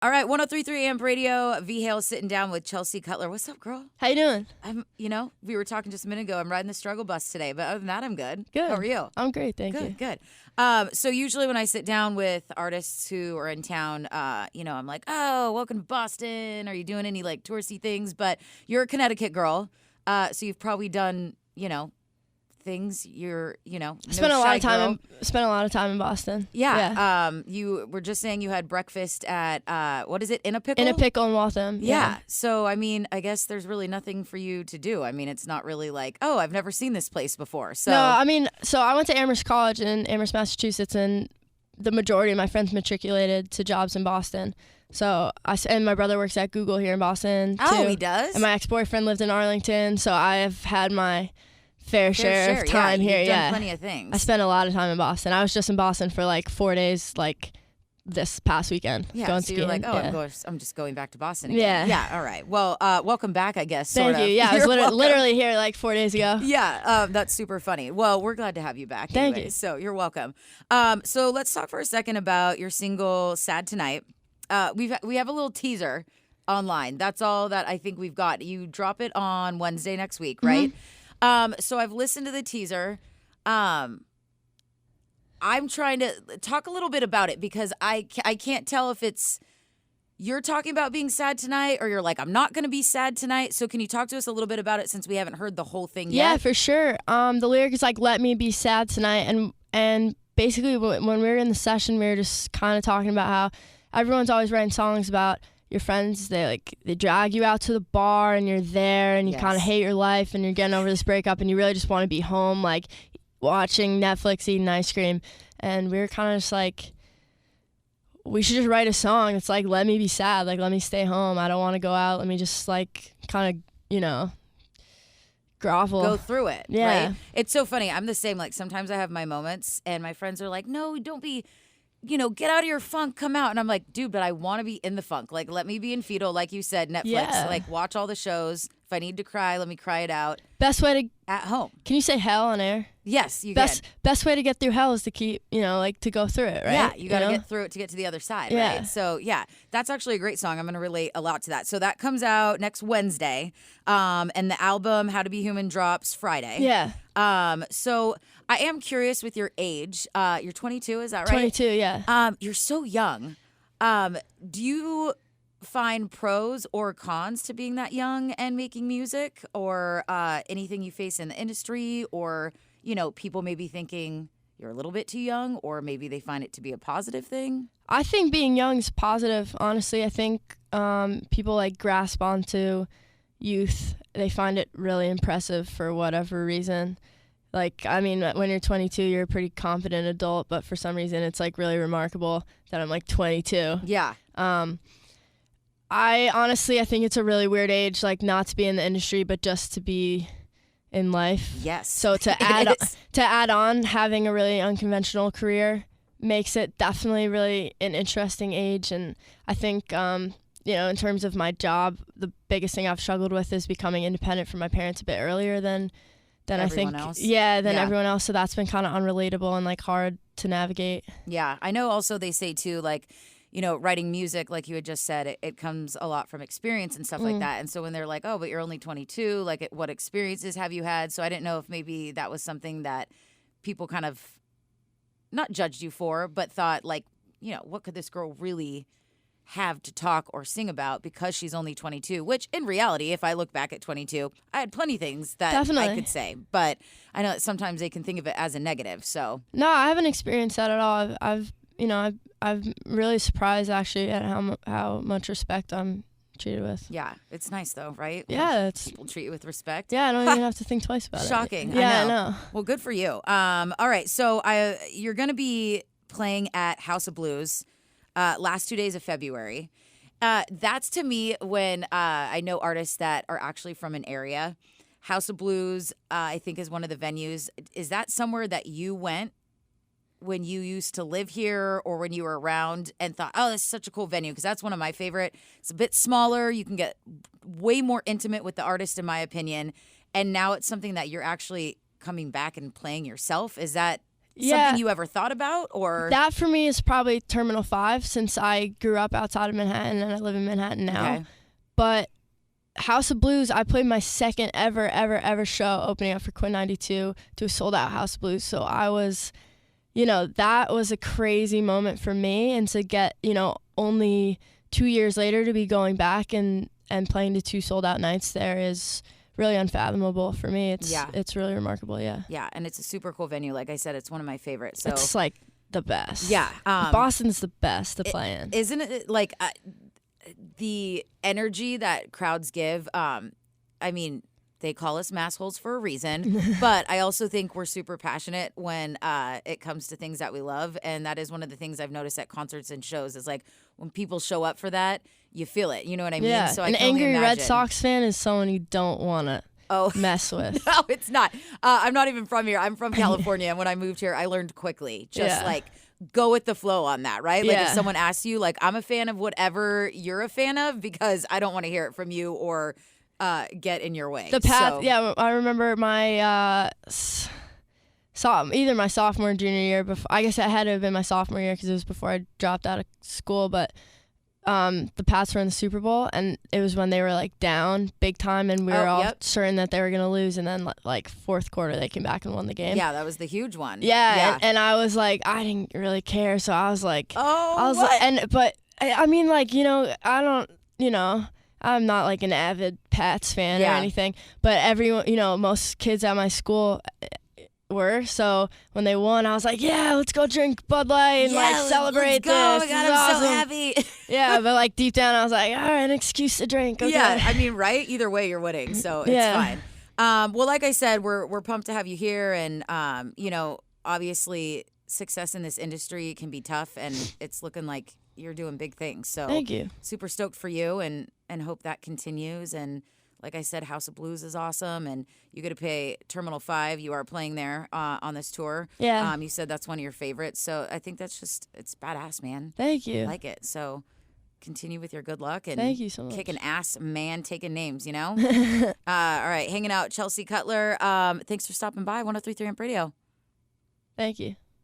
All right, 103.3 AMP Radio. V Hale sitting down with Chelsea Cutler. What's up, girl? How you doing? We were talking just a minute ago. I'm riding the struggle bus today, but other than that, I'm good. Good. How are you? I'm great, thank you. Good. So usually when I sit down with artists who are in town, I'm like, oh, welcome to Boston. Are you doing any like touristy things? But you're a Connecticut girl, so you've probably done, things. You're, Spent a lot of time in Boston. Yeah. You were just saying you had breakfast at what is it? In a Pickle? In a Pickle in Waltham. Yeah. So I guess there's really nothing for you to do. It's not really like, oh, I've never seen this place before. So No, so I went to Amherst College in Amherst, Massachusetts, and the majority of my friends matriculated to jobs in Boston. So and my brother works at Google here in Boston too. Oh, he does? And my ex-boyfriend lived in Arlington, so I have had my fair share of time here. You've done plenty of things. I spent a lot of time in Boston. I was just in Boston for like 4 days, like this past weekend. Yeah, going so skiing. you're like, I'm just going back to Boston again. Yeah, all right. Well, welcome back, I guess. Thank you. Yeah, I was literally here like 4 days ago. Yeah, that's super funny. Well, we're glad to have you back. Thank anyway, you. So you're welcome. So let's talk for a second about your single, Sad Tonight. We have a little teaser online. That's all that I think we've got. You drop it on Wednesday next week, right? Mm-hmm. So I've listened to the teaser. I'm trying to talk a little bit about it because I can't tell if it's you're talking about being sad tonight or you're like, I'm not going to be sad tonight. So can you talk to us a little bit about it since we haven't heard the whole thing yet? Yeah, for sure. The lyric is like, let me be sad tonight. And basically when we were in the session, we were just kind of talking about how everyone's always writing songs about your friends, they drag you out to the bar and you're there and you kind of hate your life and you're getting over this breakup and you really just want to be home, like watching Netflix, eating ice cream. And we were kind of just like, we should just write a song. It's like, let me be sad. Like, let me stay home. I don't want to go out. Let me just like kind of, grovel. Go through it. Yeah. Right? It's so funny. I'm the same. Like sometimes I have my moments and my friends are like, no, don't be, get out of your funk, come out. And I'm like, dude, but I want to be in the funk. Like, let me be in fetal, like you said, Netflix. Yeah. Like, watch all the shows. If I need to cry, let me cry it out. Best way to... At home. Can you say hell on air? Yes, you can. Best way to get through hell is to keep, to go through it, right? Yeah, you got to get through it to get to the other side, yeah. Right? So, yeah, that's actually a great song. I'm going to relate a lot to that. So that comes out next Wednesday, and the album How to Be Human drops Friday. Yeah. So I am curious with your age. You're 22, is that right? 22, yeah. You're so young. Do you find pros or cons to being that young and making music, or anything you face in the industry, or people may be thinking you're a little bit too young, or maybe they find it to be a positive thing? I think being young is positive, honestly. I think people like grasp onto youth. They find it really impressive for whatever reason. Like, when you're 22, you're a pretty confident adult, but for some reason it's like really remarkable that I'm like 22. Yeah. I think it's a really weird age, like not to be in the industry, but just to be in life. Yes. So to add on, having a really unconventional career makes it definitely really an interesting age. And I think, in terms of my job, the biggest thing I've struggled with is becoming independent from my parents a bit earlier than everyone I think. Else. Yeah, than everyone else. So that's been kind of unrelatable and like hard to navigate. Yeah. I know also they say too, like, writing music, like you had just said, it comes a lot from experience and stuff like that. And so when they're like, oh, but you're only 22, like what experiences have you had? So I didn't know if maybe that was something that people kind of not judged you for, but thought like, what could this girl really have to talk or sing about because she's only 22, which in reality, if I look back at 22, I had plenty of things that Definitely. I could say, but I know that sometimes they can think of it as a negative. So no, I haven't experienced that at all. I'm really surprised actually at how much respect I'm treated with. Yeah, it's nice though, right? Yeah, when people treat you with respect. Yeah, I don't even have to think twice about it. Shocking. Yeah, I know. I know. Well, good for you. All right, so you're going to be playing at House of Blues last 2 days of February. That's to me when I know artists that are actually from an area. House of Blues, I think, is one of the venues. Is that somewhere that you went when you used to live here or when you were around and thought, oh, this is such a cool venue? Because that's one of my favorite. It's a bit smaller. You can get way more intimate with the artist, in my opinion. And now it's something that you're actually coming back and playing yourself. Is that something you ever thought about? Or that for me is probably Terminal 5 since I grew up outside of Manhattan and I live in Manhattan now. Okay. But House of Blues, I played my second ever show opening up for Quinn 92 to a sold out House of Blues. So I was, that was a crazy moment for me. And to get, only 2 years later to be going back and playing to 2 sold out nights there is really unfathomable for me. It's really remarkable. Yeah. Yeah. And it's a super cool venue. Like I said, it's one of my favorites. So it's like the best. Yeah. Boston's the best to play in. Isn't it like the energy that crowds give? I mean, they call us massholes for a reason, but I also think we're super passionate when it comes to things that we love. And that is one of the things I've noticed at concerts and shows is like when people show up for that, you feel it. You know what I mean? Yeah. So An angry Red Sox fan is someone you don't want to mess with. No, it's not. I'm not even from here. I'm from California. And when I moved here, I learned quickly. Just like go with the flow on that, right? Like if someone asks you, like, I'm a fan of whatever you're a fan of because I don't want to hear it from you or get in your way. The path, I remember my either my sophomore or junior year. I guess it had to have been my sophomore year because it was before I dropped out of school. But the Pats were in the Super Bowl, and it was when they were like down big time, and we were all certain that they were gonna lose. And then like fourth quarter, they came back and won the game. Yeah, that was the huge one. Yeah. And I was like, I didn't really care, so I was like, but I mean, like, I don't, I'm not like an avid Pats fan or anything, but everyone, most kids at my school were. So when they won, I was like, yeah, let's go drink Bud Light and like celebrate let's go. this. Oh my God, I'm so happy. Yeah, but like deep down, I was like, all right, an excuse to drink. Okay. Yeah, I mean, right? Either way, you're winning, so it's fine. Well, like I said, we're pumped to have you here, and obviously success in this industry can be tough, and it's looking like you're doing big things. So thank you. Super stoked for you, and hope that continues. And like I said, House of Blues is awesome, and you get to pay Terminal 5. You are playing there on this tour. Yeah. You said that's one of your favorites, so I think that's it's badass, man. Thank you. I like it. So continue with your good luck and thank you so much. Kicking ass, man, taking names, All right, hanging out, Chelsea Cutler. Thanks for stopping by 103.3 Amp Radio. Thank you.